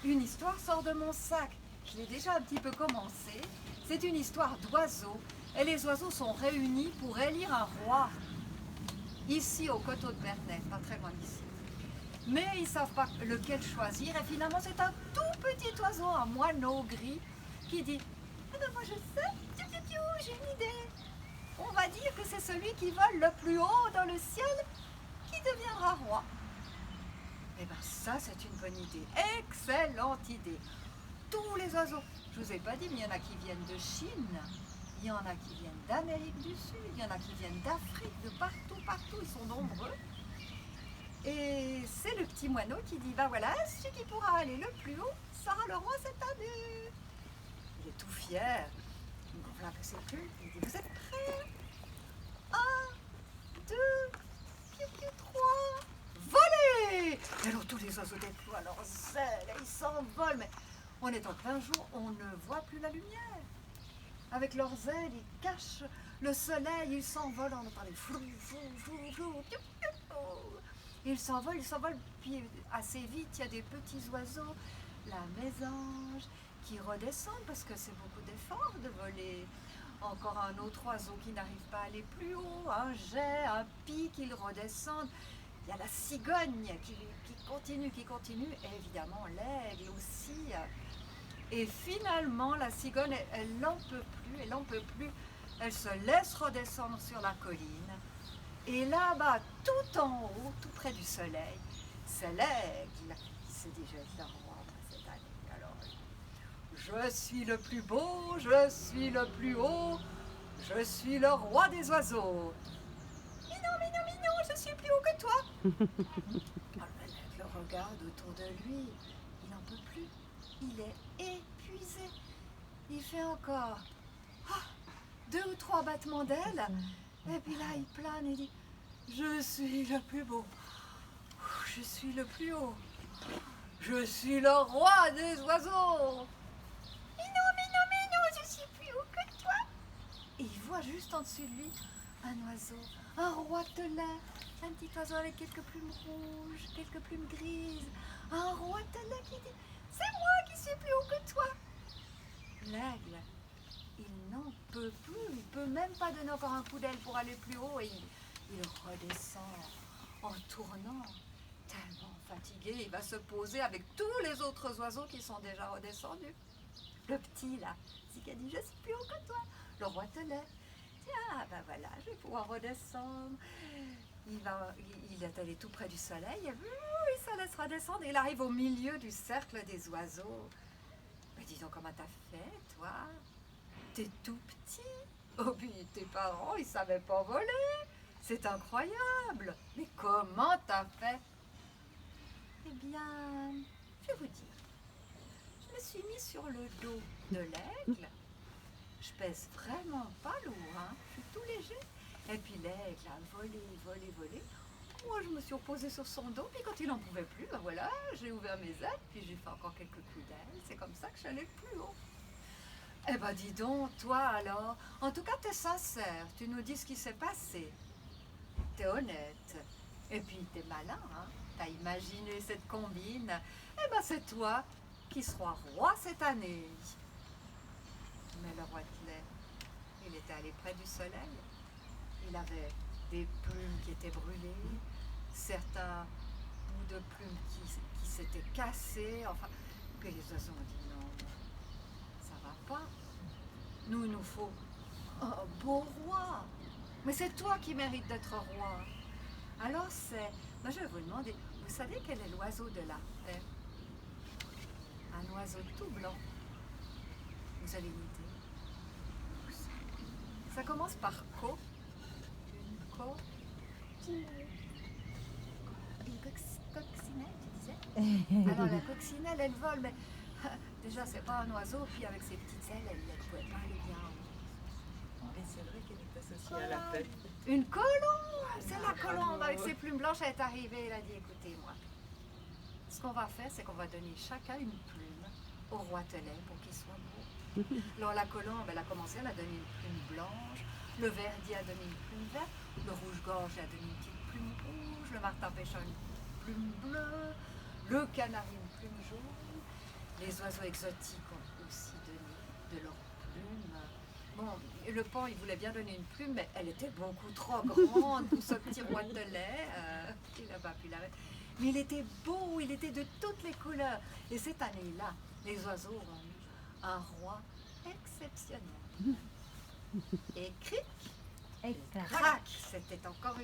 une histoire sort de mon sac. Je l'ai déjà un petit peu commencé. C'est une histoire d'oiseaux. Et les oiseaux sont réunis pour élire un roi. Ici, au coteau de Bernay, pas très loin d'ici. Mais ils ne savent pas lequel choisir. Et finalement, c'est un tout petit oiseau, un moineau gris, qui dit « Ah ben moi je sais, j'ai une idée. On va dire que c'est celui qui vole le plus haut dans le ciel qui deviendra roi. » Eh bien ça, c'est une bonne idée. Excellente idée. Tous les oiseaux, je ne vous ai pas dit, mais il y en a qui viennent de Chine, il y en a qui viennent d'Amérique du Sud, il y en a qui viennent d'Afrique, de partout, ils sont nombreux. Et c'est le petit moineau qui dit, ben voilà, celui qui pourra aller le plus haut sera le roi cette année. Il est tout fier, il gonfle un peu ses plumes, il dit, vous êtes prêts? 1, 2, 3, volez! Et alors tous les oiseaux déploient leurs ailes et ils s'envolent, mais on est en plein jour, on ne voit plus la lumière. Avec leurs ailes, ils cachent le soleil, ils s'envolent, on entend les flou, flou, flou, flou, piou, piou, piou. Ils s'envolent, puis assez vite, il y a des petits oiseaux, la mésange, qui redescendent parce que c'est beaucoup d'efforts de voler. Encore un autre oiseau qui n'arrive pas à aller plus haut, un jet, un pic, ils redescendent. Il y a la cigogne qui continue, et évidemment l'aigle aussi. Et finalement, la cigogne, elle n'en peut plus, elle se laisse redescendre sur la colline. Et là-bas, tout en haut, tout près du soleil, c'est l'aigle qui se dit, je vais être le roi cette année. Alors, je suis le plus beau, je suis le plus haut, je suis le roi des oiseaux. Mais non, je suis plus haut que toi. Alors, l'aigle regarde autour de lui, il n'en peut plus, il est épuisé. Il fait encore 2 ou 3 battements d'ailes, et puis là il plane et dit, je suis le plus beau, je suis le plus haut, je suis le roi des oiseaux. Mais non, je suis plus haut que toi. Et il voit juste en dessus de lui un oiseau, un roitelet, un petit oiseau avec quelques plumes rouges, quelques plumes grises, un roitelet qui dit, c'est moi qui suis plus haut que toi. L'aigle, il n'en peut plus, il ne peut même pas donner encore un coup d'aile pour aller plus haut et il redescend en tournant. Tellement fatigué, il va se poser avec tous les autres oiseaux qui sont déjà redescendus. Le petit là, c'est qui a dit, je suis plus haut que toi. Le roitelet, tiens, ben voilà, je vais pouvoir redescendre. Il est allé tout près du soleil, et il se laisse redescendre. Il arrive au milieu du cercle des oiseaux. Mais dis donc, comment t'as fait, toi? T'es tout petit. Oh, puis tes parents, ils savaient pas voler. C'est incroyable. Mais comment t'as fait? Eh bien, je vais vous dire. Je me suis mis sur le dos de l'aigle. Je pèse vraiment pas lourd, hein. Je suis tout léger. Et puis l'aigle a volé. Moi, je me suis reposée sur son dos, puis quand il n'en pouvait plus, ben voilà, j'ai ouvert mes ailes, puis j'ai fait encore quelques coups d'aile. C'est comme ça que j'allais plus haut. Eh ben dis donc, toi alors, en tout cas t'es sincère, tu nous dis ce qui s'est passé. T'es honnête. Et puis t'es malin, hein. T'as imaginé cette combine. Eh ben c'est toi qui seras roi cette année. Mais le roitelet, il était allé près du soleil. Il avait des plumes qui étaient brûlées, certains bouts de plumes qui s'étaient cassés. Enfin, que les oiseaux ont dit non, ça va pas. Nous, il nous faut un beau roi. Mais c'est toi qui mérites d'être roi. Alors moi je vais vous demander, vous savez quel est l'oiseau de la paix? Un oiseau tout blanc. Vous avez une idée? Ça commence par co. Une coccinelle, tu disais? Alors la coccinelle, elle vole, mais déjà c'est pas un oiseau, puis avec ses petites ailes, elle ne pouvait pas aller bien haut. Et c'est vrai qu'elle est associée à la paix. Une colombe, c'est la colombe avec ses plumes blanches, elle est arrivée, elle a dit écoutez-moi, ce qu'on va faire, c'est qu'on va donner chacun une plume au roitelet pour qu'il soit beau. Alors la colombe, elle a commencé, elle a donné une plume blanche, le verdier a donné une plume verte, le rouge-gorge a donné une petite plume rouge, le martin pêcheur une plume bleue, le canari une plume jaune. Les oiseaux exotiques ont aussi donné de leurs plumes. Bon, le paon, il voulait bien donner une plume, mais elle était beaucoup trop grande pour ce petit roi de lait. Il n'a pas pu la mettre. Mais il était beau, il était de toutes les couleurs. Et cette année-là, les oiseaux ont eu un roi exceptionnel. Et cric, crac, c'était encore une